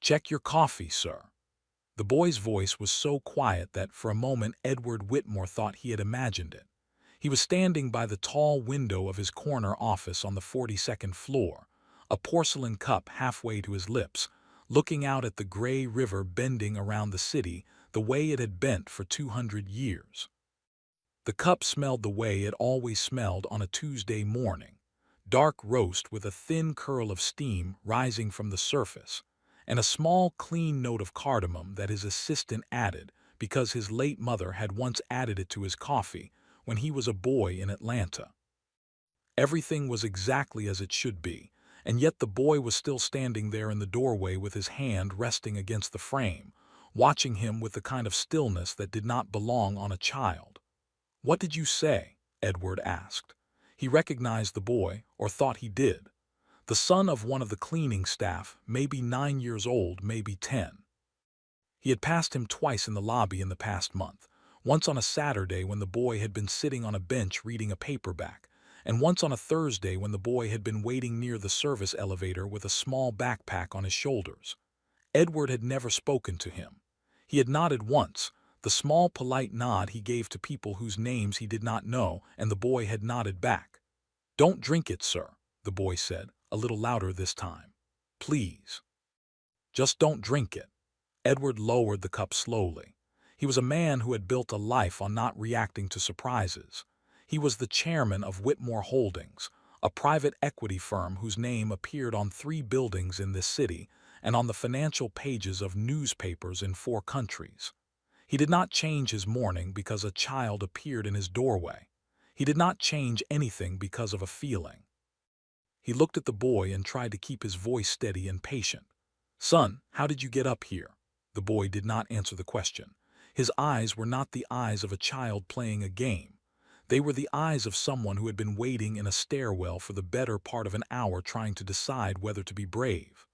"Check your coffee, sir." The boy's voice was so quiet that for a moment Edward Whitmore thought he had imagined it. He was standing by the tall window of his corner office on the 42nd floor, a porcelain cup halfway to his lips, looking out at the gray river bending around the city the way it had bent for 200 years. The cup smelled the way it always smelled on a Tuesday morning, dark roast with a thin curl of steam rising from the surface, and a small clean note of cardamom that his assistant added because his late mother had once added it to his coffee when he was a boy in Atlanta. Everything was exactly as it should be, and yet the boy was still standing there in the doorway with his hand resting against the frame, watching him with the kind of stillness that did not belong on a child. "What did you say?" Edward asked. He recognized the boy, or thought he did. The son of one of the cleaning staff, maybe 9 years old, maybe 10. He had passed him twice in the lobby in the past month, once on a Saturday when the boy had been sitting on a bench reading a paperback, and once on a Thursday when the boy had been waiting near the service elevator with a small backpack on his shoulders. Edward had never spoken to him. He had nodded once, the small polite nod he gave to people whose names he did not know, and the boy had nodded back. "Don't drink it, sir," the boy said, a little louder this time. "Please. Just don't drink it." Edward lowered the cup slowly. He was a man who had built a life on not reacting to surprises. He was the chairman of Whitmore Holdings, a private equity firm whose name appeared on 3 buildings in this city and on the financial pages of newspapers in 4 countries. He did not change his morning because a child appeared in his doorway. He did not change anything because of a feeling. He looked at the boy and tried to keep his voice steady and patient. "Son, how did you get up here?" The boy did not answer the question. His eyes were not the eyes of a child playing a game. They were the eyes of someone who had been waiting in a stairwell for the better part of an hour trying to decide whether to be brave.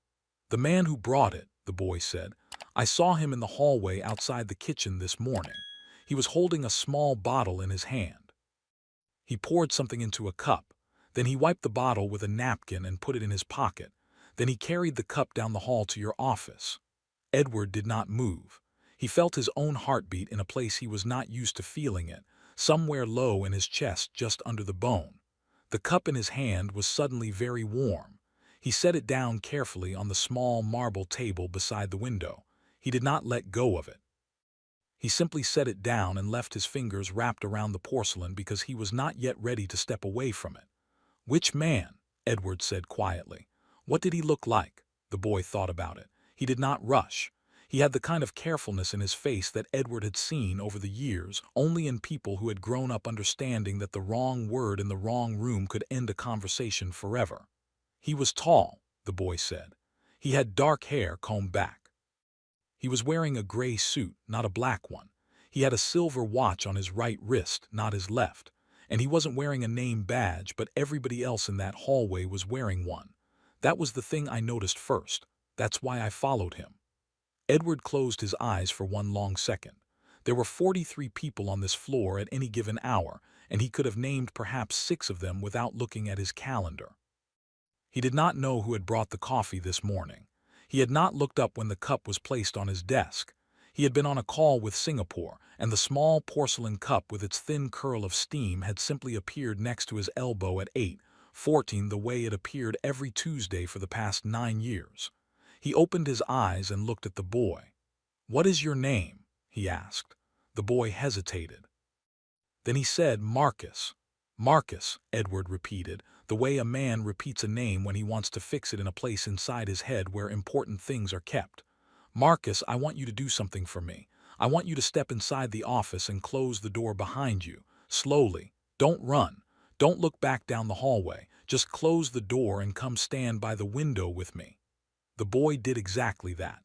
"The man who brought it," the boy said. "I saw him in the hallway outside the kitchen this morning. He was holding a small bottle in his hand. He poured something into a cup. Then he wiped the bottle with a napkin and put it in his pocket. Then he carried the cup down the hall to your office." Edward did not move. He felt his own heartbeat in a place he was not used to feeling it, somewhere low in his chest just under the bone. The cup in his hand was suddenly very warm. He set it down carefully on the small marble table beside the window. He did not let go of it. He simply set it down and left his fingers wrapped around the porcelain because he was not yet ready to step away from it. "Which man?" Edward said quietly. "What did he look like?" The boy thought about it. He did not rush. He had the kind of carefulness in his face that Edward had seen over the years only in people who had grown up understanding that the wrong word in the wrong room could end a conversation forever. "He was tall," the boy said. "He had dark hair combed back. He was wearing a gray suit, not a black one. He had a silver watch on his right wrist, not his left. And he wasn't wearing a name badge, but everybody else in that hallway was wearing one. That was the thing I noticed first. That's why I followed him." Edward closed his eyes for one long second. There were 43 people on this floor at any given hour, and he could have named perhaps 6 of them without looking at his calendar. He did not know who had brought the coffee this morning. He had not looked up when the cup was placed on his desk. He had been on a call with Singapore, and the small porcelain cup with its thin curl of steam had simply appeared next to his elbow at 8:14 the way it appeared every Tuesday for the past 9 years. He opened his eyes and looked at the boy. "What is your name?" he asked. The boy hesitated. Then he said, "Marcus." "Marcus," Edward repeated, the way a man repeats a name when he wants to fix it in a place inside his head where important things are kept. "Marcus, I want you to do something for me. I want you to step inside the office and close the door behind you, slowly. Don't run. Don't look back down the hallway. Just close the door and come stand by the window with me." The boy did exactly that.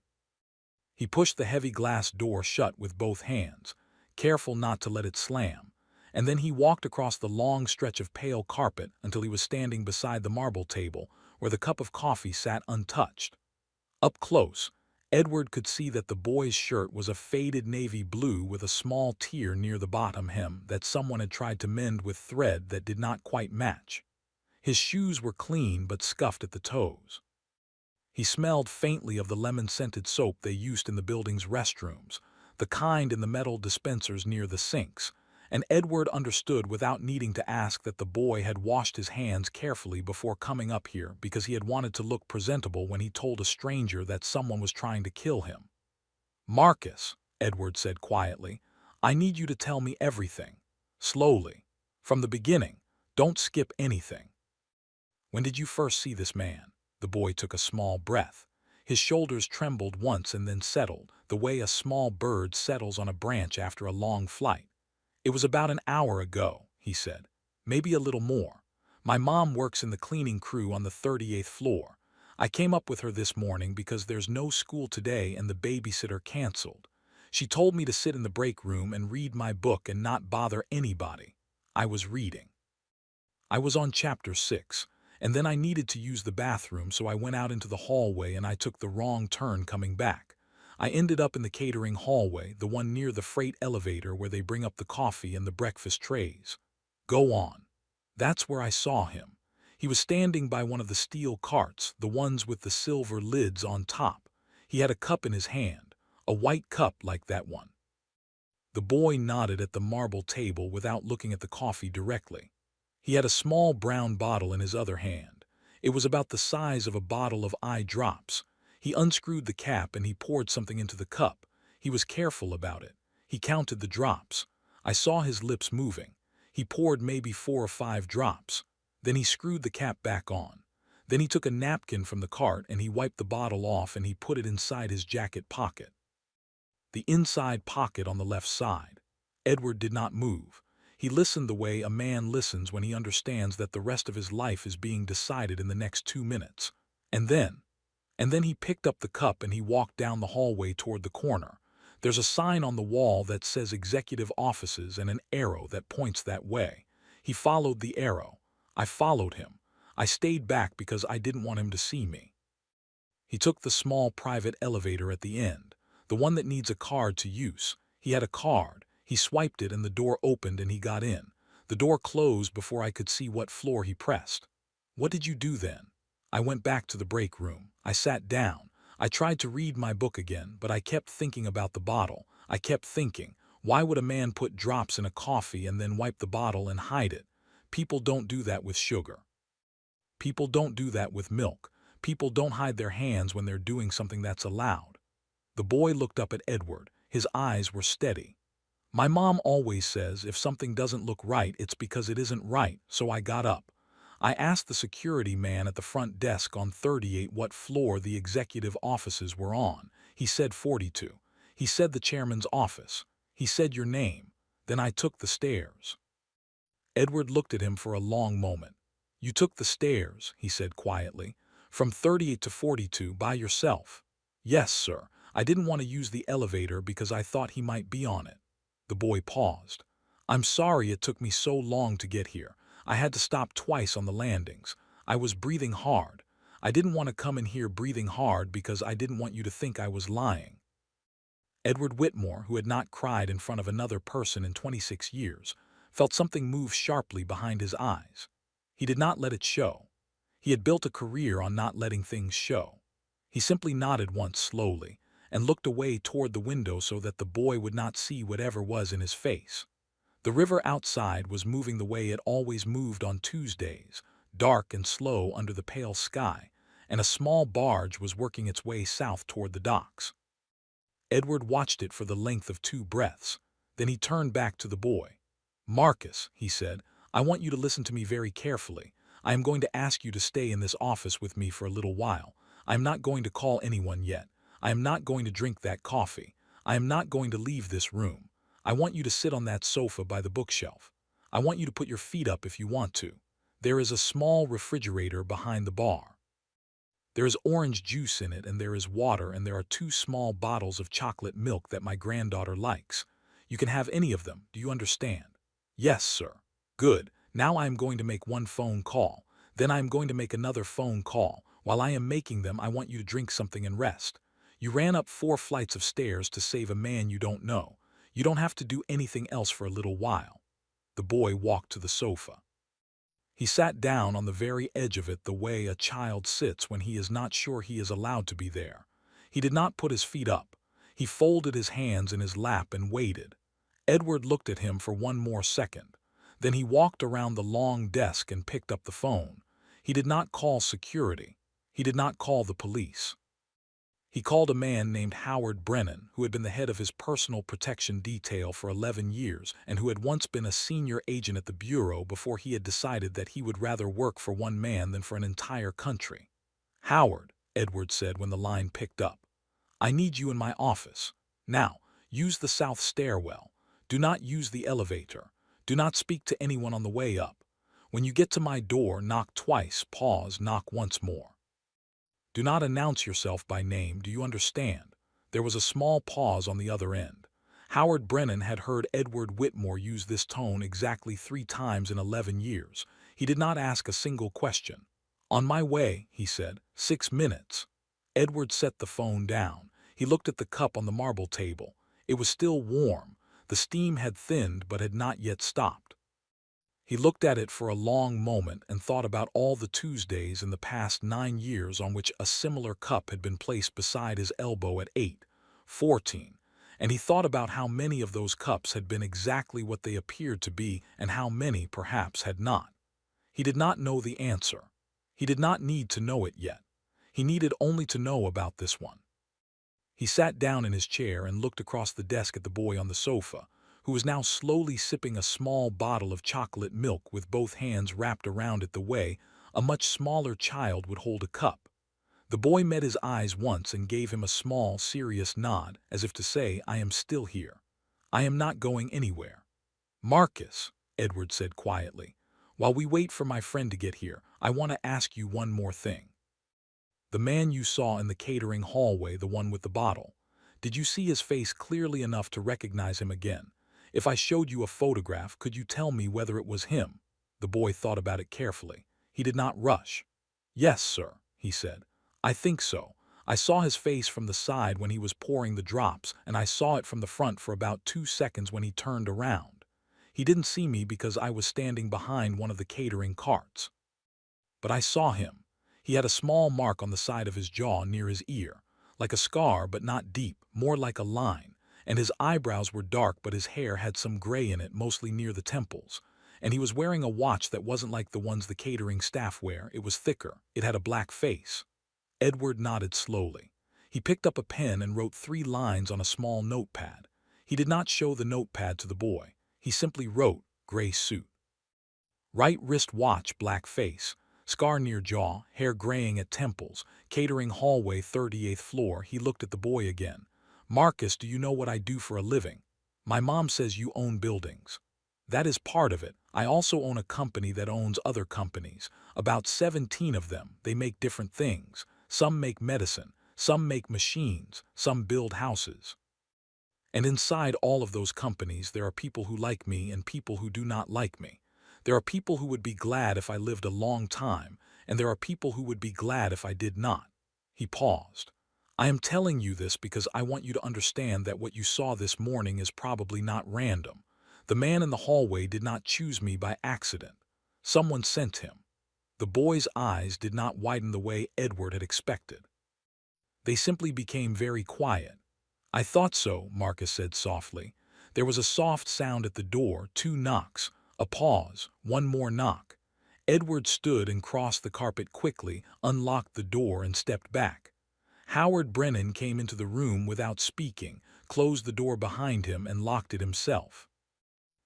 He pushed the heavy glass door shut with both hands, careful not to let it slam, and then he walked across the long stretch of pale carpet until he was standing beside the marble table where the cup of coffee sat untouched. Up close, Edward could see that the boy's shirt was a faded navy blue with a small tear near the bottom hem that someone had tried to mend with thread that did not quite match. His shoes were clean but scuffed at the toes. He smelled faintly of the lemon-scented soap they used in the building's restrooms, the kind in the metal dispensers near the sinks, and Edward understood without needing to ask that the boy had washed his hands carefully before coming up here because he had wanted to look presentable when he told a stranger that someone was trying to kill him. "Marcus," Edward said quietly, "I need you to tell me everything. Slowly. From the beginning. Don't skip anything." "When did you first see this man?" The boy took a small breath. His shoulders trembled once and then settled, the way a small bird settles on a branch after a long flight. "It was about an hour ago," he said. "Maybe a little more. My mom works in the cleaning crew on the 38th floor. I came up with her this morning because there's no school today and the babysitter canceled. She told me to sit in the break room and read my book and not bother anybody. I was reading. I was on chapter 6, and then I needed to use the bathroom, so I went out into the hallway and I took the wrong turn coming back. I ended up in the catering hallway, the one near the freight elevator where they bring up the coffee and the breakfast trays. Go on. That's where I saw him. He was standing by one of the steel carts, the ones with the silver lids on top. He had a cup in his hand, a white cup like that one." The boy nodded at the marble table without looking at the coffee directly. He had a small brown bottle in his other hand. It was about the size of a bottle of eye drops. He unscrewed the cap and he poured something into the cup. He was careful about it. He counted the drops. I saw his lips moving. He poured maybe 4 or 5 drops. Then he screwed the cap back on. Then he took a napkin from the cart and he wiped the bottle off and he put it inside his jacket pocket. The inside pocket on the left side. Edward did not move. He listened the way a man listens when he understands that the rest of his life is being decided in the next 2 minutes. And then he picked up the cup and he walked down the hallway toward the corner. There's a sign on the wall that says executive offices and an arrow that points that way. He followed the arrow. I followed him. I stayed back because I didn't want him to see me. He took the small private elevator at the end, the one that needs a card to use. He had a card. He swiped it and the door opened and he got in. The door closed before I could see what floor he pressed. "What did you do then?" "I went back to the break room. I sat down. I tried to read my book again, but I kept thinking about the bottle. I kept thinking, why would a man put drops in a coffee and then wipe the bottle and hide it? People don't do that with sugar. People don't do that with milk. People don't hide their hands when they're doing something that's allowed." The boy looked up at Edward. His eyes were steady. "My mom always says if something doesn't look right, it's because it isn't right, so I got up. I asked the security man at the front desk on 38 what floor the executive offices were on. He said 42. He said the chairman's office. He said your name. Then I took the stairs." Edward looked at him for a long moment. "You took the stairs," he said quietly, "from 38 to 42 by yourself?" "Yes, sir. I didn't want to use the elevator because I thought he might be on it." The boy paused. "I'm sorry it took me so long to get here. I had to stop twice on the landings. I was breathing hard. I didn't want to come in here breathing hard because I didn't want you to think I was lying." Edward Whitmore, who had not cried in front of another person in 26 years, felt something move sharply behind his eyes. He did not let it show. He had built a career on not letting things show. He simply nodded once slowly and looked away toward the window so that the boy would not see whatever was in his face. The river outside was moving the way it always moved on Tuesdays, dark and slow under the pale sky, and a small barge was working its way south toward the docks. Edward watched it for the length of 2 breaths. Then he turned back to the boy. "Marcus," he said, "I want you to listen to me very carefully. I am going to ask you to stay in this office with me for a little while. I am not going to call anyone yet. I am not going to drink that coffee. I am not going to leave this room. I want you to sit on that sofa by the bookshelf. I want you to put your feet up if you want to. There is a small refrigerator behind the bar. There is orange juice in it and there is water and there are 2 small bottles of chocolate milk that my granddaughter likes. You can have any of them, do you understand?" "Yes, sir." "Good. Now I am going to make 1 phone call. Then I am going to make another phone call. While I am making them, I want you to drink something and rest. You ran up 4 flights of stairs to save a man you don't know. You don't have to do anything else for a little while." The boy walked to the sofa. He sat down on the very edge of it the way a child sits when he is not sure he is allowed to be there. He did not put his feet up. He folded his hands in his lap and waited. Edward looked at him for one more second. Then he walked around the long desk and picked up the phone. He did not call security. He did not call the police. He called a man named Howard Brennan, who had been the head of his personal protection detail for 11 years and who had once been a senior agent at the Bureau before he had decided that he would rather work for one man than for an entire country. "Howard," Edward said when the line picked up, "I need you in my office. Now, use the south stairwell. Do not use the elevator. Do not speak to anyone on the way up. When you get to my door, knock twice, pause, knock once more. Do not announce yourself by name, do you understand?" There was a small pause on the other end. Howard Brennan had heard Edward Whitmore use this tone exactly 3 times in 11 years. He did not ask a single question. "On my way," he said. 6 minutes. Edward set the phone down. He looked at the cup on the marble table. It was still warm. The steam had thinned but had not yet stopped. He looked at it for a long moment and thought about all the Tuesdays in the past 9 years on which a similar cup had been placed beside his elbow at 8, 14, and he thought about how many of those cups had been exactly what they appeared to be and how many perhaps had not. He did not know the answer. He did not need to know it yet. He needed only to know about this one. He sat down in his chair and looked across the desk at the boy on the sofa, who was now slowly sipping a small bottle of chocolate milk with both hands wrapped around it the way a much smaller child would hold a cup. The boy met his eyes once and gave him a small, serious nod, as if to say, "I am still here. I am not going anywhere." "Marcus," Edward said quietly, "while we wait for my friend to get here, I want to ask you one more thing. The man you saw in the catering hallway, the one with the bottle, did you see his face clearly enough to recognize him again? If I showed you a photograph, could you tell me whether it was him?" The boy thought about it carefully. He did not rush. "Yes, sir," he said. "I think so. I saw his face from the side when he was pouring the drops, and I saw it from the front for about 2 seconds when he turned around. He didn't see me because I was standing behind one of the catering carts. But I saw him. He had a small mark on the side of his jaw near his ear, like a scar but not deep, more like a line, and his eyebrows were dark but his hair had some gray in it, mostly near the temples. And he was wearing a watch that wasn't like the ones the catering staff wear. It was thicker. It had a black face." Edward nodded slowly. He picked up a pen and wrote 3 lines on a small notepad. He did not show the notepad to the boy. He simply wrote, "Gray suit. Right wrist watch, black face. Scar near jaw, hair graying at temples, catering hallway, 38th floor." He looked at the boy again. "Marcus, do you know what I do for a living? My mom says you own buildings. That is part of it. I also own a company that owns other companies. About 17 of them. They make different things. Some make medicine, some make machines, some build houses. And inside all of those companies, there are people who like me and people who do not like me. There are people who would be glad if I lived a long time, and there are people who would be glad if I did not." He paused. "I am telling you this because I want you to understand that what you saw this morning is probably not random. The man in the hallway did not choose me by accident. Someone sent him." The boy's eyes did not widen the way Edward had expected. They simply became very quiet. "I thought so," Marcus said softly. There was a soft sound at the door, 2 knocks, a pause, one more knock. Edward stood and crossed the carpet quickly, unlocked the door and stepped back. Howard Brennan came into the room without speaking, closed the door behind him and locked it himself.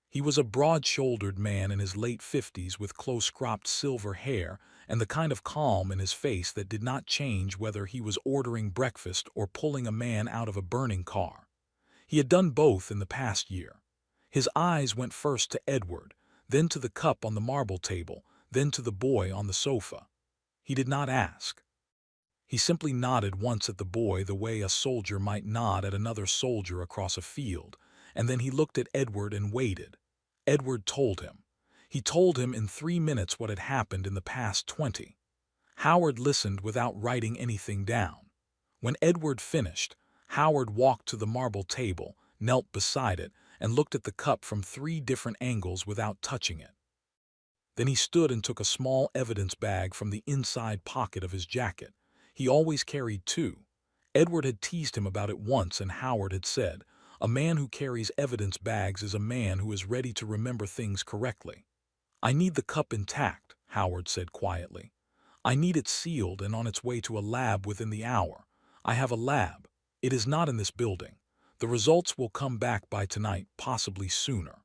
He was a broad-shouldered man in his late 50s with close-cropped silver hair and the kind of calm in his face that did not change whether he was ordering breakfast or pulling a man out of a burning car. He had done both in the past year. His eyes went first to Edward, then to the cup on the marble table, then to the boy on the sofa. He did not ask. He simply nodded once at the boy the way a soldier might nod at another soldier across a field, and then he looked at Edward and waited. Edward told him. He told him in 3 minutes what had happened in the past 20. Howard listened without writing anything down. When Edward finished, Howard walked to the marble table, knelt beside it, and looked at the cup from 3 different angles without touching it. Then he stood and took a small evidence bag from the inside pocket of his jacket. He always carried two. Edward had teased him about it once, and Howard had said, "A man who carries evidence bags is a man who is ready to remember things correctly." "I need the cup intact," Howard said quietly. "I need it sealed and on its way to a lab within the hour. I have a lab. It is not in this building. The results will come back by tonight, possibly sooner.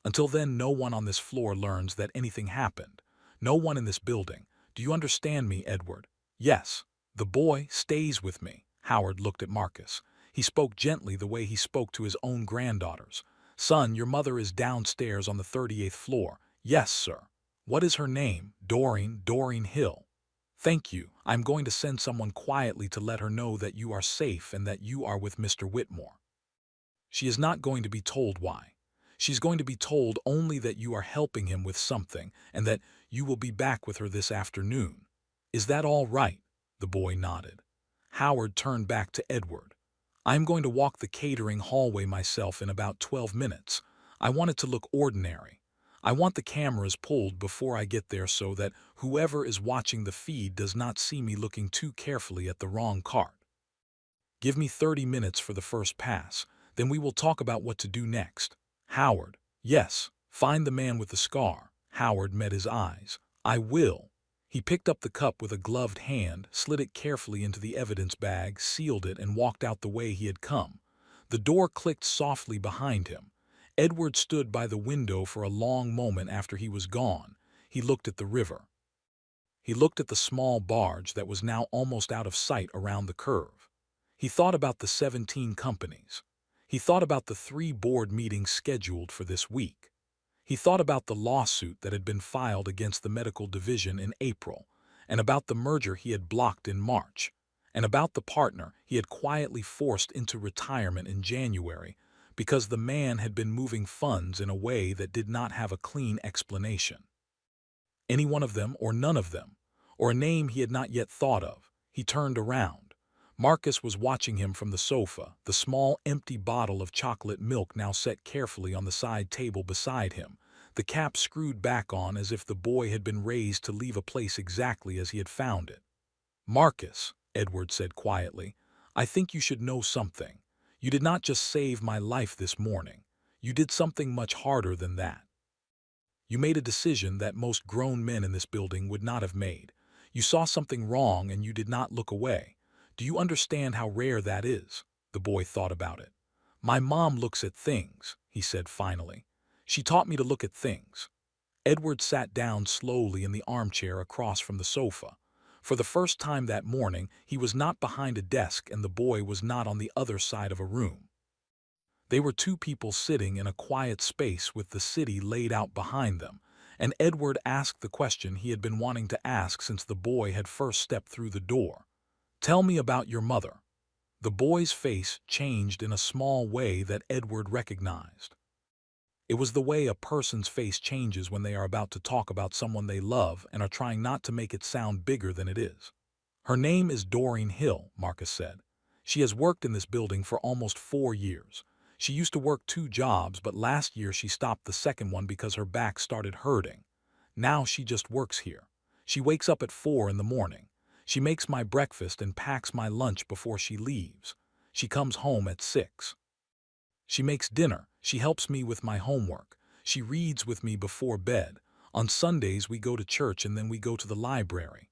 Until then, no one on this floor learns that anything happened. No one in this building. Do you understand me, Edward?" "Yes." "The boy stays with me." Howard looked at Marcus. He spoke gently, the way he spoke to his own granddaughters. "Son, your mother is downstairs on the 38th floor." "Yes, sir." "What is her name?" Doreen Hill." "Thank you. I'm going to send someone quietly to let her know that you are safe and that you are with Mr. Whitmore. She is not going to be told why. She's going to be told only that you are helping him with something and that you will be back with her this afternoon. Is that all right?" The boy nodded. Howard turned back to Edward. "I'm going to walk the catering hallway myself in about 12 minutes. I want it to look ordinary. I want the cameras pulled before I get there so that whoever is watching the feed does not see me looking too carefully at the wrong cart. Give me 30 minutes for the first pass, then we will talk about what to do next." "Howard." "Yes, find the man with the scar." Howard met his eyes. "I will." He picked up the cup with a gloved hand, slid it carefully into the evidence bag, sealed it, and walked out the way he had come. The door clicked softly behind him. Edward stood by the window for a long moment after he was gone. He looked at the river. He looked at the small barge that was now almost out of sight around the curve. He thought about the 17 companies. He thought about the 3 board meetings scheduled for this week. He thought about the lawsuit that had been filed against the medical division in April, and about the merger he had blocked in March, and about the partner he had quietly forced into retirement in January because the man had been moving funds in a way that did not have a clean explanation. Any one of them or none of them, or a name he had not yet thought of. He turned around. Marcus was watching him from the sofa, the small empty bottle of chocolate milk now set carefully on the side table beside him, the cap screwed back on as if the boy had been raised to leave a place exactly as he had found it. "Marcus," Edward said quietly, "I think you should know something. You did not just save my life this morning. You did something much harder than that. You made a decision that most grown men in this building would not have made. You saw something wrong and you did not look away. Do you understand how rare that is?" The boy thought about it. "My mom looks at things," he said finally. "She taught me to look at things." Edward sat down slowly in the armchair across from the sofa. For the first time that morning, he was not behind a desk and the boy was not on the other side of a room. They were 2 people sitting in a quiet space with the city laid out behind them, and Edward asked the question he had been wanting to ask since the boy had first stepped through the door. "Tell me about your mother." The boy's face changed in a small way that Edward recognized. It was the way a person's face changes when they are about to talk about someone they love and are trying not to make it sound bigger than it is. "Her name is Doreen Hill," Marcus said. "She has worked in this building for almost 4 years. She used to work 2 jobs, but last year she stopped the second one because her back started hurting. Now she just works here. She wakes up at 4 in the morning. She makes my breakfast and packs my lunch before she leaves. She comes home at 6. She makes dinner. She helps me with my homework. She reads with me before bed. On Sundays we go to church and then we go to the library."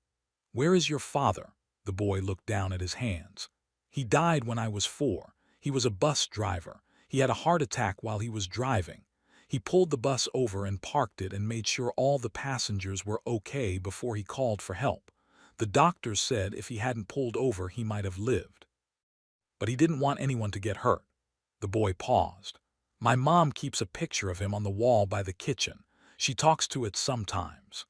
"Where is your father?" The boy looked down at his hands. "He died when I was 4. He was a bus driver. He had a heart attack while he was driving. He pulled the bus over and parked it and made sure all the passengers were okay before he called for help. The doctors said if he hadn't pulled over he might have lived. But he didn't want anyone to get hurt." The boy paused. "My mom keeps a picture of him on the wall by the kitchen. She talks to it sometimes."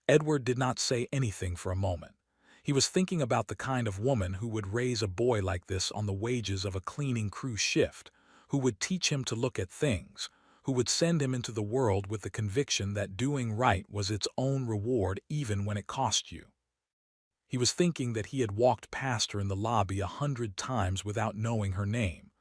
Edward did not say anything for a moment. He was thinking about the kind of woman who would raise a boy like this on the wages of a cleaning crew shift, who would teach him to look at things, who would send him into the world with the conviction that doing right was its own reward even when it cost you. He was thinking that he had walked past her in the lobby 100 times without knowing her name.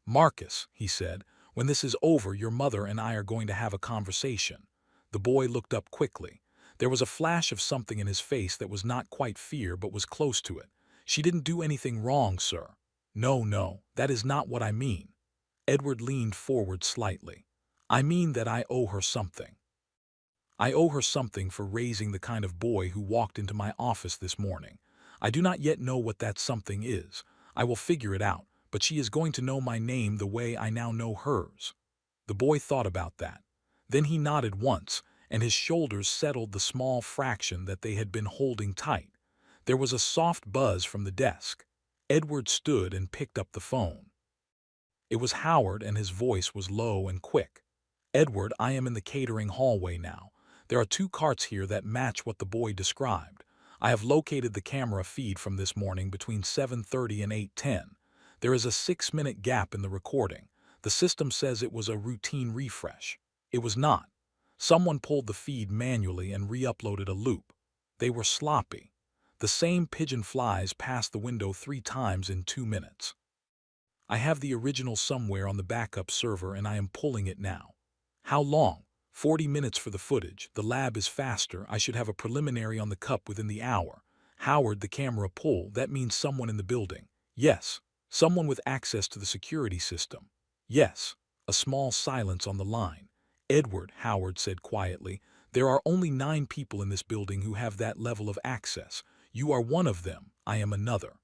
"Marcus," he said, "when this is over, your mother and I are going to have a conversation. The boy looked up quickly. There was a flash of something in his face that was not quite fear but was close to it. "She didn't do anything wrong, sir." "No, no, that is not what I mean." Edward leaned forward slightly. "I mean that I owe her something. I owe her something for raising the kind of boy who walked into my office this morning. I do not yet know what that something is. I will figure it out, but she is going to know my name the way I now know hers." The boy thought about that. Then he nodded once, and his shoulders settled the small fraction that they had been holding tight. There was a soft buzz from the desk. Edward stood and picked up the phone. It was Howard, and his voice was low and quick. "Edward, I am in the catering hallway now. There are 2 carts here that match what the boy described. I have located the camera feed from this morning between 7:30 and 8:10. There is a 6-minute gap in the recording. The system says it was a routine refresh. It was not. Someone pulled the feed manually and re-uploaded a loop. They were sloppy. The same pigeon flies past the window 3 times in 2 minutes. I have the original somewhere on the backup server and I am pulling it now." "How long?" 40 minutes for the footage. The lab is faster. I should have a preliminary on the cup within the hour." "Howard, the camera pull, that means someone in the building." "Yes." "Someone with access to the security system." "Yes." A small silence on the line. "Edward," Howard said quietly, "there are only 9 people in this building who have that level of access. You are one of them. I am another.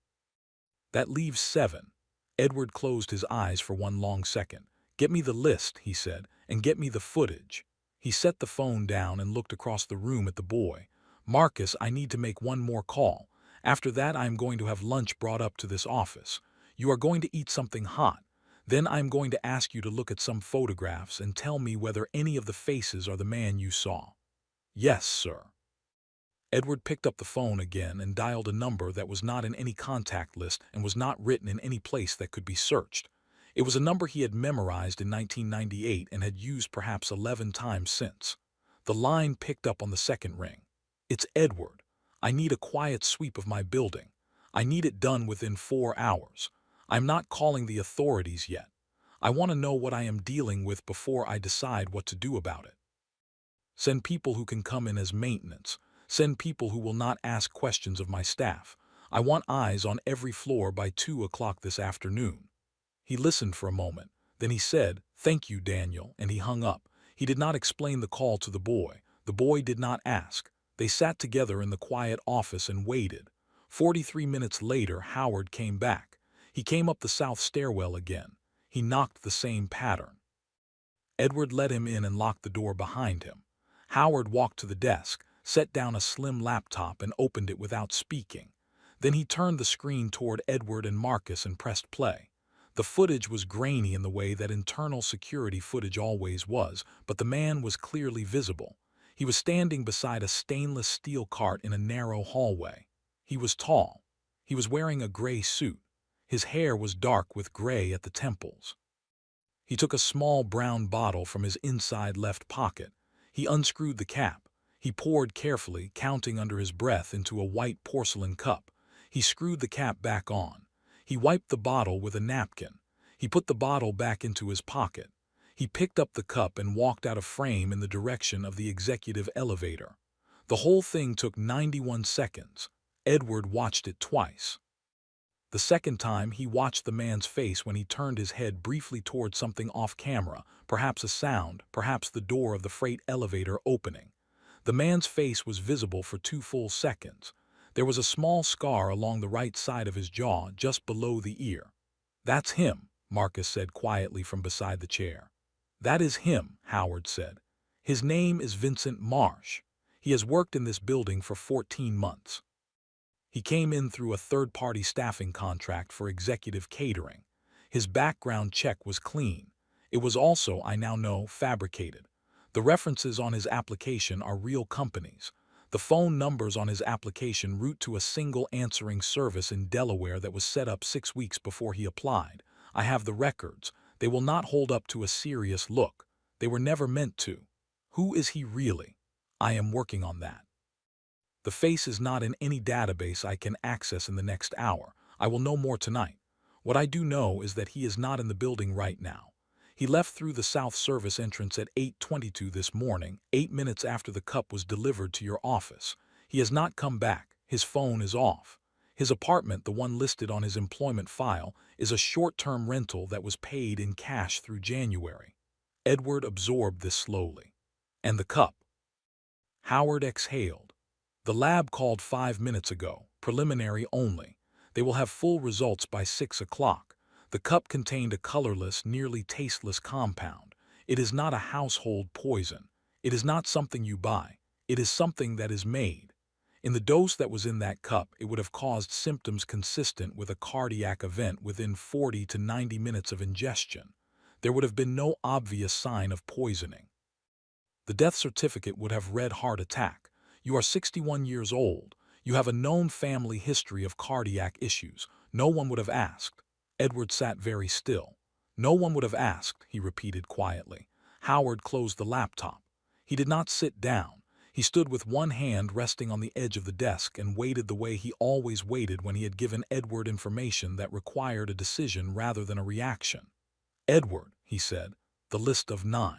That leaves 7. Edward closed his eyes for one long second. "Get me the list," he said, "and get me the footage." He set the phone down and looked across the room at the boy. "Marcus, I need to make one more call. After that I am going to have lunch brought up to this office. You are going to eat something hot. Then I am going to ask you to look at some photographs and tell me whether any of the faces are the man you saw." "Yes, sir." Edward picked up the phone again and dialed a number that was not in any contact list and was not written in any place that could be searched. It was a number he had memorized in 1998 and had used perhaps 11 times since. The line picked up on the second ring. "It's Edward. I need a quiet sweep of my building. I need it done within 4 hours. I'm not calling the authorities yet. I want to know what I am dealing with before I decide what to do about it. Send people who can come in as maintenance. Send people who will not ask questions of my staff. I want eyes on every floor by 2 o'clock this afternoon." He listened for a moment. Then he said, "Thank you, Daniel," and he hung up. He did not explain the call to the boy. The boy did not ask. They sat together in the quiet office and waited. 43 minutes later, Howard came back. He came up the south stairwell again. He knocked the same pattern. Edward let him in and locked the door behind him. Howard walked to the desk, set down a slim laptop and opened it without speaking. Then he turned the screen toward Edward and Marcus and pressed play. The footage was grainy in the way that internal security footage always was, but the man was clearly visible. He was standing beside a stainless steel cart in a narrow hallway. He was tall. He was wearing a gray suit. His hair was dark with gray at the temples. He took a small brown bottle from his inside left pocket. He unscrewed the cap. He poured carefully, counting under his breath, into a white porcelain cup. He screwed the cap back on. He wiped the bottle with a napkin. He put the bottle back into his pocket. He picked up the cup and walked out of frame in the direction of the executive elevator. The whole thing took 91 seconds. Edward watched it twice. The second time, he watched the man's face when he turned his head briefly toward something off camera, perhaps a sound, perhaps the door of the freight elevator opening. The man's face was visible for 2 full seconds. There was a small scar along the right side of his jaw, just below the ear. "That's him," Marcus said quietly from beside the chair. "That is him," Howard said. "His name is Vincent Marsh. He has worked in this building for 14 months. He came in through a third-party staffing contract for executive catering. His background check was clean. It was also, I now know, fabricated. The references on his application are real companies. The phone numbers on his application route to a single answering service in Delaware that was set up 6 weeks before he applied. I have the records. They will not hold up to a serious look. They were never meant to. Who is he really? I am working on that. The face is not in any database I can access in the next hour. I will know more tonight. What I do know is that he is not in the building right now. He left through the South Service entrance at 8:22 this morning, 8 minutes after the cup was delivered to your office. He has not come back. His phone is off. His apartment, the one listed on his employment file, is a short-term rental that was paid in cash through January. Edward absorbed this slowly. And the cup? Howard exhaled. The lab called 5 minutes ago, preliminary only. They will have full results by 6 o'clock. The cup contained a colorless, nearly tasteless compound. It is not a household poison. It is not something you buy. It is something that is made. In the dose that was in that cup, it would have caused symptoms consistent with a cardiac event within 40 to 90 minutes of ingestion. There would have been no obvious sign of poisoning. The death certificate would have read heart attack. You are 61 years old. You have a known family history of cardiac issues. No one would have asked. Edward sat very still. No one would have asked, he repeated quietly. Howard closed the laptop. He did not sit down. He stood with one hand resting on the edge of the desk and waited the way he always waited when he had given Edward information that required a decision rather than a reaction. Edward, he said, the list of 9.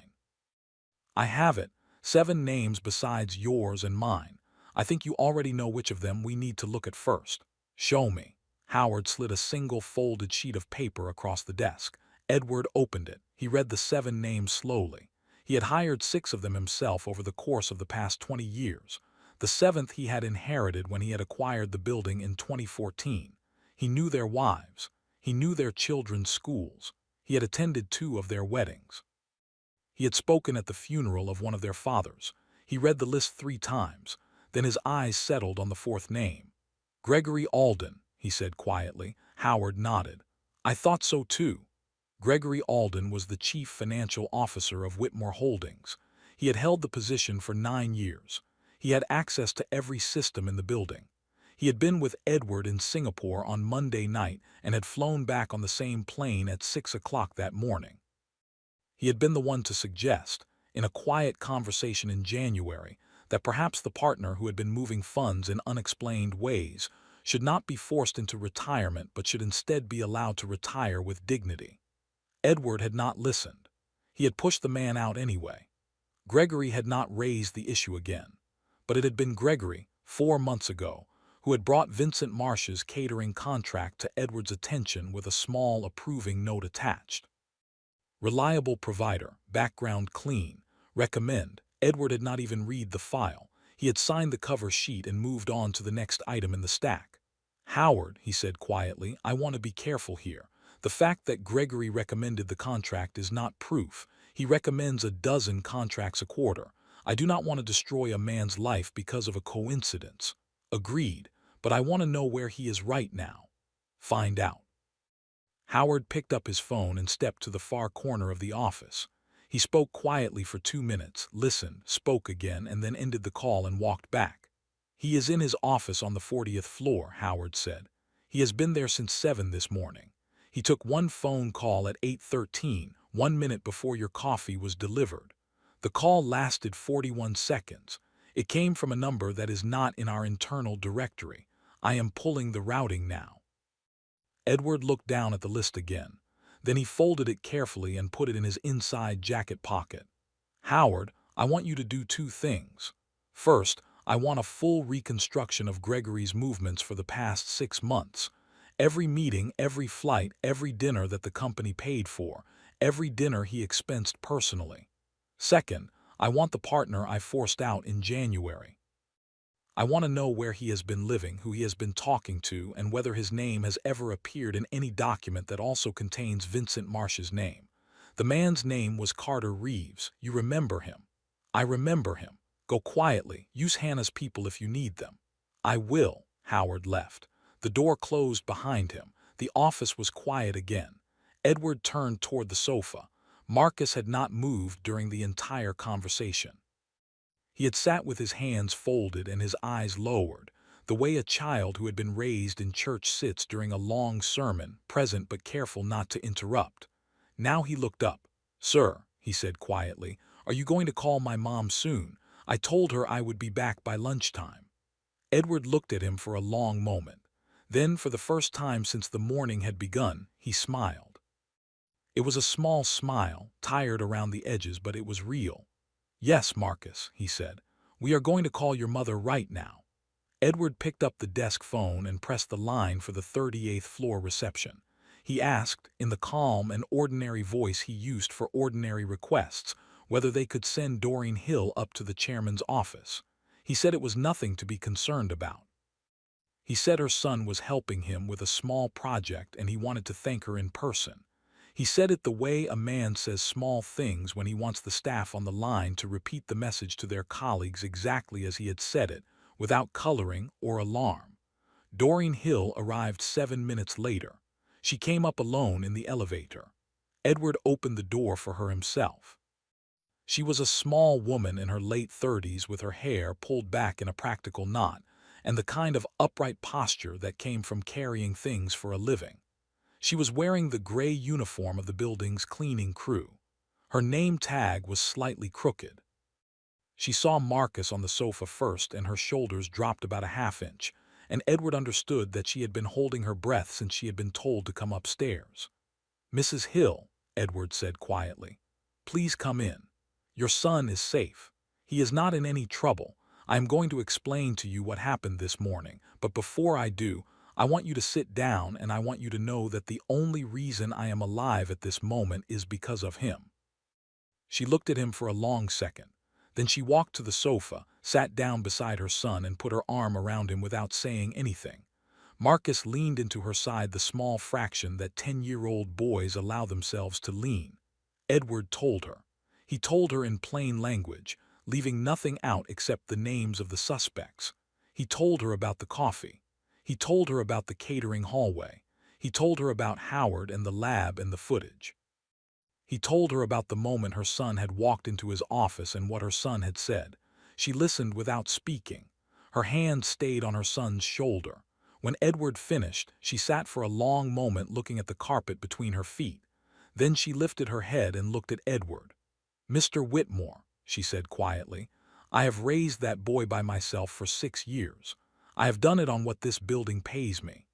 I have it. 7 names besides yours and mine. I think you already know which of them we need to look at first. Show me. Howard slid a single folded sheet of paper across the desk. Edward opened it. He read the 7 names slowly. He had hired 6 of them himself over the course of the past 20 years. The 7th he had inherited when he had acquired the building in 2014. He knew their wives. He knew their children's schools. He had attended 2 of their weddings. He had spoken at the funeral of one of their fathers. He read the list 3 times. Then his eyes settled on the 4th name. Gregory Alden, he said quietly. Howard nodded. I thought so too. Gregory Alden was the chief financial officer of Whitmore Holdings. He had held the position for 9 years. He had access to every system in the building. He had been with Edward in Singapore on Monday night and had flown back on the same plane at 6 o'clock that morning. He had been the one to suggest, in a quiet conversation in January, that perhaps the partner who had been moving funds in unexplained ways should not be forced into retirement but should instead be allowed to retire with dignity. Edward had not listened. He had pushed the man out anyway. Gregory had not raised the issue again. But it had been Gregory, 4 months ago, who had brought Vincent Marsh's catering contract to Edward's attention with a small approving note attached. Reliable provider, background clean, recommend. Edward had not even read the file. He had signed the cover sheet and moved on to the next item in the stack. Howard, he said quietly, I want to be careful here. The fact that Gregory recommended the contract is not proof. He recommends a dozen contracts a quarter. I do not want to destroy a man's life because of a coincidence. Agreed, but I want to know where he is right now. Find out. Howard picked up his phone and stepped to the far corner of the office. He spoke quietly for 2 minutes, listened, spoke again, and then ended the call and walked back. He is in his office on the 40th floor, Howard said. He has been there since 7 this morning. He took one phone call at 8:13, 1 minute before your coffee was delivered. The call lasted 41 seconds. It came from a number that is not in our internal directory. I am pulling the routing now. Edward looked down at the list again. Then he folded it carefully and put it in his inside jacket pocket. Howard, I want you to do 2 things. First, I want a full reconstruction of Gregory's movements for the past 6 months. Every meeting, every flight, every dinner that the company paid for, every dinner he expensed personally. Second, I want the partner I forced out in January. I want to know where he has been living, who he has been talking to, and whether his name has ever appeared in any document that also contains Vincent Marsh's name. The man's name was Carter Reeves. You remember him. I remember him. Go quietly. Use Hannah's people if you need them. I will. Howard left. The door closed behind him. The office was quiet again. Edward turned toward the sofa. Marcus had not moved during the entire conversation. He had sat with his hands folded and his eyes lowered, the way a child who had been raised in church sits during a long sermon, present but careful not to interrupt. Now he looked up. Sir, he said quietly, are you going to call my mom soon? I told her I would be back by lunchtime. Edward looked at him for a long moment. Then, for the first time since the morning had begun, he smiled. It was a small smile, tired around the edges, but it was real. "Yes, Marcus," he said. "We are going to call your mother right now." Edward picked up the desk phone and pressed the line for the 38th floor reception. He asked, in the calm and ordinary voice he used for ordinary requests, whether they could send Doreen Hill up to the chairman's office. He said it was nothing to be concerned about. He said her son was helping him with a small project and he wanted to thank her in person. He said it the way a man says small things when he wants the staff on the line to repeat the message to their colleagues exactly as he had said it, without coloring or alarm. Doreen Hill arrived 7 minutes later. She came up alone in the elevator. Edward opened the door for her himself. She was a small woman in her late 30s with her hair pulled back in a practical knot, and the kind of upright posture that came from carrying things for a living. She was wearing the gray uniform of the building's cleaning crew. Her name tag was slightly crooked. She saw Marcus on the sofa first and her shoulders dropped about a half-inch, and Edward understood that she had been holding her breath since she had been told to come upstairs. "Mrs. Hill," Edward said quietly, "please come in. Your son is safe. He is not in any trouble. I am going to explain to you what happened this morning, but before I do, I want you to sit down and I want you to know that the only reason I am alive at this moment is because of him." She looked at him for a long second. Then she walked to the sofa, sat down beside her son and put her arm around him without saying anything. Marcus leaned into her side the small fraction that 10-year-old boys allow themselves to lean. Edward told her. He told her in plain language, leaving nothing out except the names of the suspects. He told her about the coffee. He told her about the catering hallway. He told her about Howard and the lab and the footage. He told her about the moment her son had walked into his office and what her son had said. She listened without speaking. Her hand stayed on her son's shoulder. When Edward finished, she sat for a long moment looking at the carpet between her feet. Then she lifted her head and looked at Edward. "Mr. Whitmore," she said quietly, "I have raised that boy by myself for 6 years. I have done it on what this building pays me.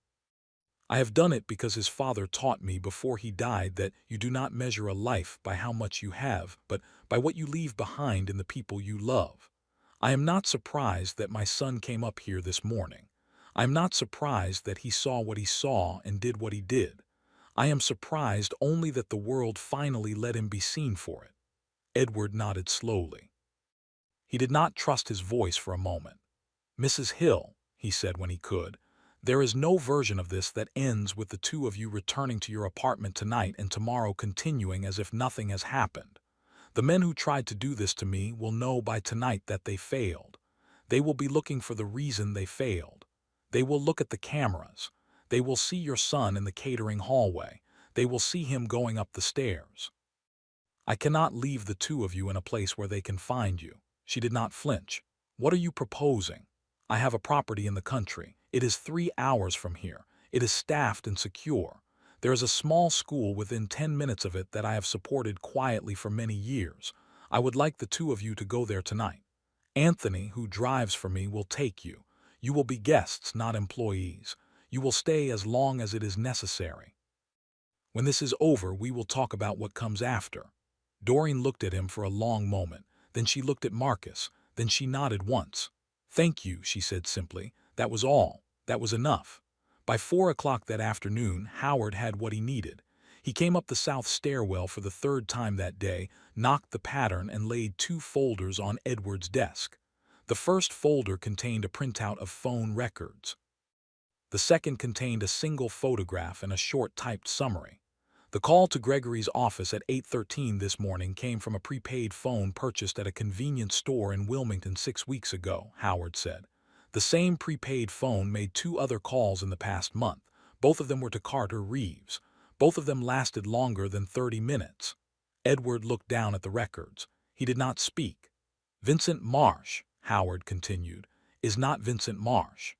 I have done it because his father taught me before he died that you do not measure a life by how much you have, but by what you leave behind in the people you love. I am not surprised that my son came up here this morning. I am not surprised that he saw what he saw and did what he did. I am surprised only that the world finally let him be seen for it." Edward nodded slowly. He did not trust his voice for a moment. "Mrs. Hill," he said when he could, "there is no version of this that ends with the two of you returning to your apartment tonight and tomorrow continuing as if nothing has happened. The men who tried to do this to me will know by tonight that they failed. They will be looking for the reason they failed. They will look at the cameras. They will see your son in the catering hallway. They will see him going up the stairs. I cannot leave the two of you in a place where they can find you." She did not flinch. "What are you proposing? I have a property in the country. It is 3 hours from here. It is staffed and secure. There is a small school within 10 minutes of it that I have supported quietly for many years. I would like the two of you to go there tonight. Anthony, who drives for me, will take you. You will be guests, not employees. You will stay as long as it is necessary. When this is over, we will talk about what comes after." Doreen looked at him for a long moment. Then she looked at Marcus. Then she nodded once. "Thank you," she said simply. "That was all. That was enough." By 4 o'clock that afternoon, Howard had what he needed. He came up the south stairwell for the 3rd time that day, knocked the pattern and laid 2 folders on Edward's desk. The first folder contained a printout of phone records. The second contained a single photograph and a short typed summary. "The call to Gregory's office at 8:13 this morning came from a prepaid phone purchased at a convenience store in Wilmington 6 weeks ago," Howard said. "The same prepaid phone made 2 other calls in the past month. Both of them were to Carter Reeves. Both of them lasted longer than 30 minutes. Edward looked down at the records. He did not speak. "Vincent Marsh," Howard continued, "is not Vincent Marsh.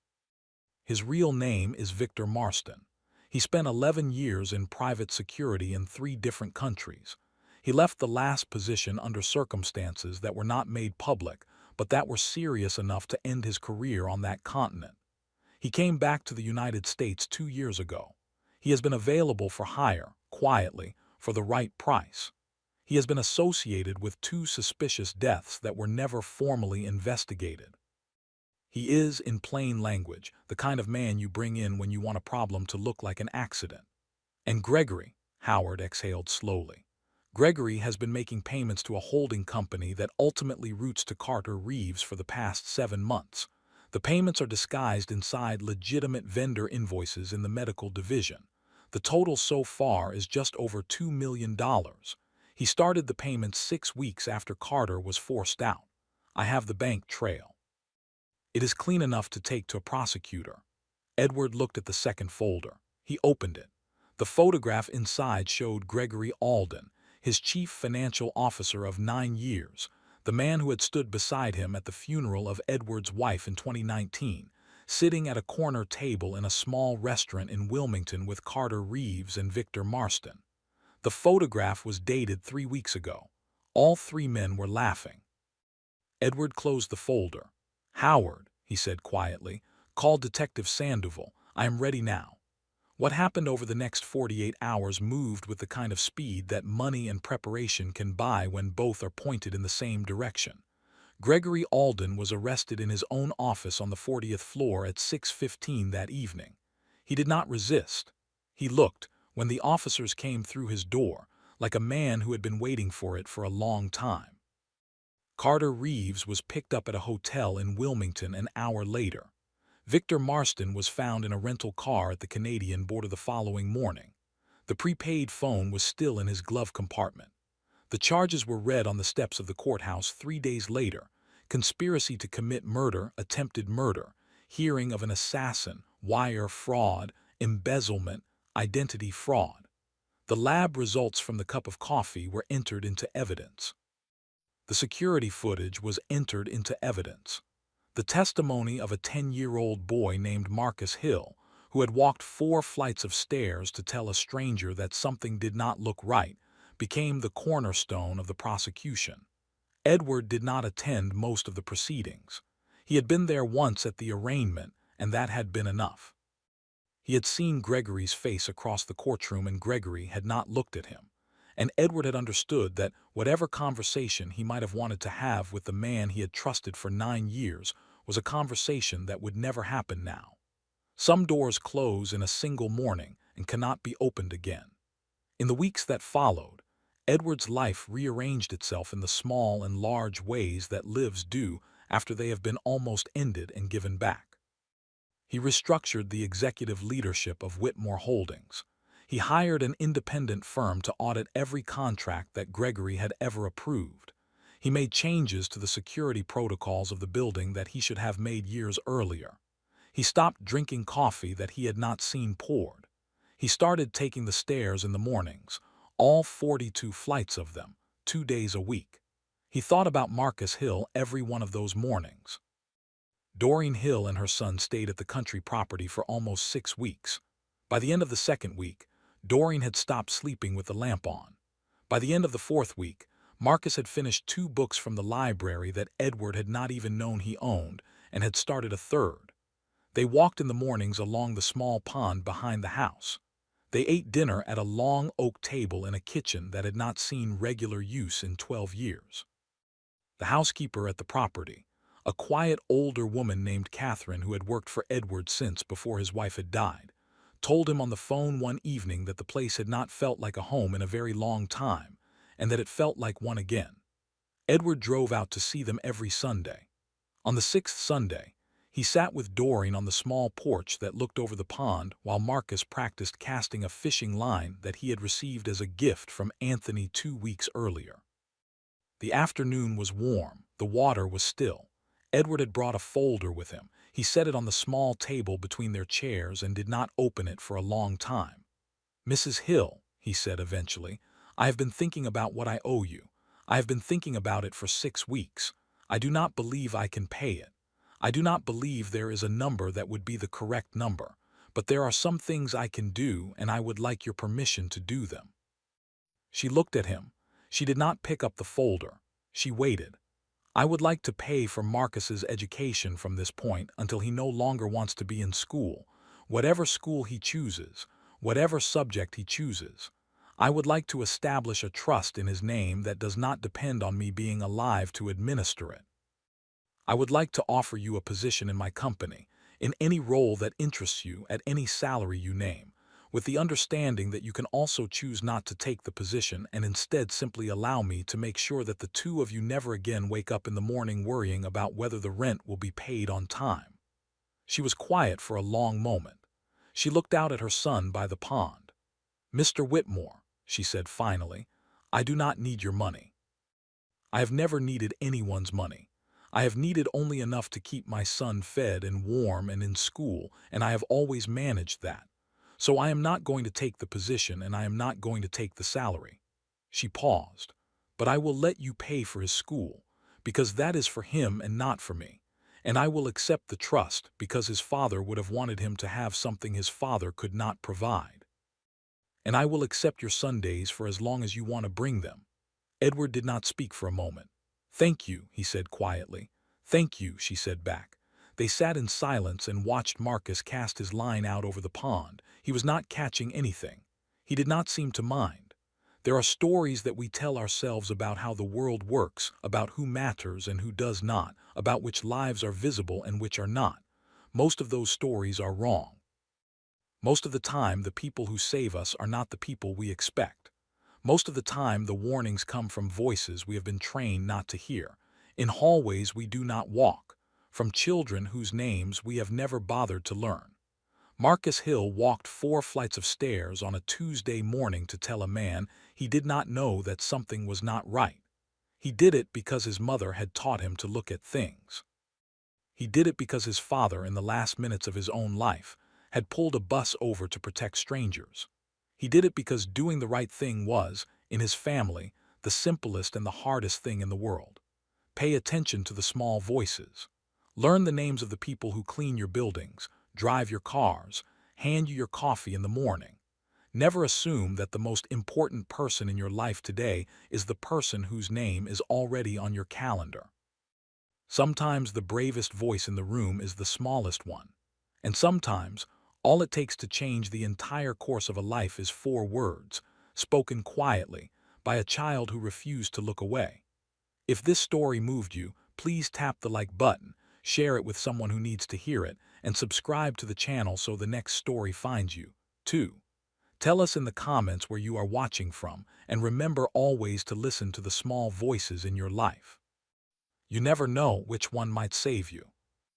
His real name is Victor Marston. He spent 11 years in private security in 3 different countries. He left the last position under circumstances that were not made public, but that were serious enough to end his career on that continent. He came back to the United States 2 years ago. He has been available for hire, quietly, for the right price. He has been associated with two suspicious deaths that were never formally investigated. He is, in plain language, the kind of man you bring in when you want a problem to look like an accident. And Gregory, Howard exhaled slowly. Gregory has been making payments to a holding company that ultimately routes to Carter Reeves for the past 7 months. The payments are disguised inside legitimate vendor invoices in the medical division. The total so far is just over $2 million. He started the payments 6 weeks after Carter was forced out. I have the bank trail. It is clean enough to take to a prosecutor. Edward looked at the second folder. He opened it. The photograph inside showed Gregory Alden, his chief financial officer of 9 years, the man who had stood beside him at the funeral of Edward's wife in 2019, sitting at a corner table in a small restaurant in Wilmington with Carter Reeves and Victor Marston. The photograph was dated 3 weeks ago. All three men were laughing. Edward closed the folder. "Howard," he said quietly, "call Detective Sandoval. I am ready now." What happened over the next 48 hours moved with the kind of speed that money and preparation can buy when both are pointed in the same direction. Gregory Alden was arrested in his own office on the 40th floor at 6:15 that evening. He did not resist. He looked, when the officers came through his door, like a man who had been waiting for it for a long time. Carter Reeves was picked up at a hotel in Wilmington an hour later. Victor Marston was found in a rental car at the Canadian border the following morning. The prepaid phone was still in his glove compartment. The charges were read on the steps of the courthouse 3 days later: conspiracy to commit murder, attempted murder, hearing of an assassin, wire fraud, embezzlement, identity fraud. The lab results from the cup of coffee were entered into evidence. The security footage was entered into evidence. The testimony of a 10-year-old boy named Marcus Hill, who had walked 4 flights of stairs to tell a stranger that something did not look right, became the cornerstone of the prosecution. Edward did not attend most of the proceedings. He had been there once at the arraignment, and that had been enough. He had seen Gregory's face across the courtroom, and Gregory had not looked at him. And Edward had understood that whatever conversation he might have wanted to have with the man he had trusted for 9 years was a conversation that would never happen now. Some doors close in a single morning and cannot be opened again. In the weeks that followed, Edward's life rearranged itself in the small and large ways that lives do after they have been almost ended and given back. He restructured the executive leadership of Whitmore Holdings. He hired an independent firm to audit every contract that Gregory had ever approved. He made changes to the security protocols of the building that he should have made years earlier. He stopped drinking coffee that he had not seen poured. He started taking the stairs in the mornings, all 42 flights of them, 2 days a week. He thought about Marcus Hill every one of those mornings. Doreen Hill and her son stayed at the country property for almost 6 weeks. By the end of the second week, Doreen had stopped sleeping with the lamp on. By the end of the fourth week, Marcus had finished 2 books from the library that Edward had not even known he owned, and had started a third. They walked in the mornings along the small pond behind the house. They ate dinner at a long oak table in a kitchen that had not seen regular use in 12 years. The housekeeper at the property, a quiet older woman named Catherine who had worked for Edward since before his wife had died, told him on the phone one evening that the place had not felt like a home in a very long time, and that it felt like one again. Edward drove out to see them every Sunday. On the 6th Sunday, he sat with Doreen on the small porch that looked over the pond while Marcus practiced casting a fishing line that he had received as a gift from Anthony 2 weeks earlier. The afternoon was warm, the water was still. Edward had brought a folder with him. He set it on the small table between their chairs and did not open it for a long time. "Mrs. Hill," he said eventually, "I have been thinking about what I owe you. I have been thinking about it for 6 weeks. I do not believe I can pay it. I do not believe there is a number that would be the correct number, but there are some things I can do, and I would like your permission to do them." She looked at him. She did not pick up the folder. She waited. "I would like to pay for Marcus's education from this point until he no longer wants to be in school, whatever school he chooses, whatever subject he chooses. I would like to establish a trust in his name that does not depend on me being alive to administer it. I would like to offer you a position in my company, in any role that interests you at any salary you name, with the understanding that you can also choose not to take the position and instead simply allow me to make sure that the two of you never again wake up in the morning worrying about whether the rent will be paid on time. She was quiet for a long moment. She looked out at her son by the pond. "Mr. Whitmore," she said finally, "I do not need your money. I have never needed anyone's money. I have needed only enough to keep my son fed and warm and in school, and I have always managed that. So I am not going to take the position and I am not going to take the salary." She paused. "But I will let you pay for his school, because that is for him and not for me. And I will accept the trust because his father would have wanted him to have something his father could not provide. And I will accept your Sundays for as long as you want to bring them." Edward did not speak for a moment. "Thank you," he said quietly. "Thank you," she said back. They sat in silence and watched Marcus cast his line out over the pond. He was not catching anything. He did not seem to mind. There are stories that we tell ourselves about how the world works, about who matters and who does not, about which lives are visible and which are not. Most of those stories are wrong. Most of the time, the people who save us are not the people we expect. Most of the time, the warnings come from voices we have been trained not to hear, in hallways we do not walk, from children whose names we have never bothered to learn. Marcus Hill walked 4 flights of stairs on a Tuesday morning to tell a man he did not know that something was not right. He did it because his mother had taught him to look at things. He did it because his father, in the last minutes of his own life, had pulled a bus over to protect strangers. He did it because doing the right thing was, in his family, the simplest and the hardest thing in the world. Pay attention to the small voices. Learn the names of the people who clean your buildings, drive your cars, hand you your coffee in the morning. Never assume that the most important person in your life today is the person whose name is already on your calendar. Sometimes the bravest voice in the room is the smallest one. And sometimes, all it takes to change the entire course of a life is 4 words, spoken quietly, by a child who refused to look away. If this story moved you, please tap the like button, share it with someone who needs to hear it, and subscribe to the channel so the next story finds you, too. Tell us in the comments where you are watching from, and remember always to listen to the small voices in your life. You never know which one might save you.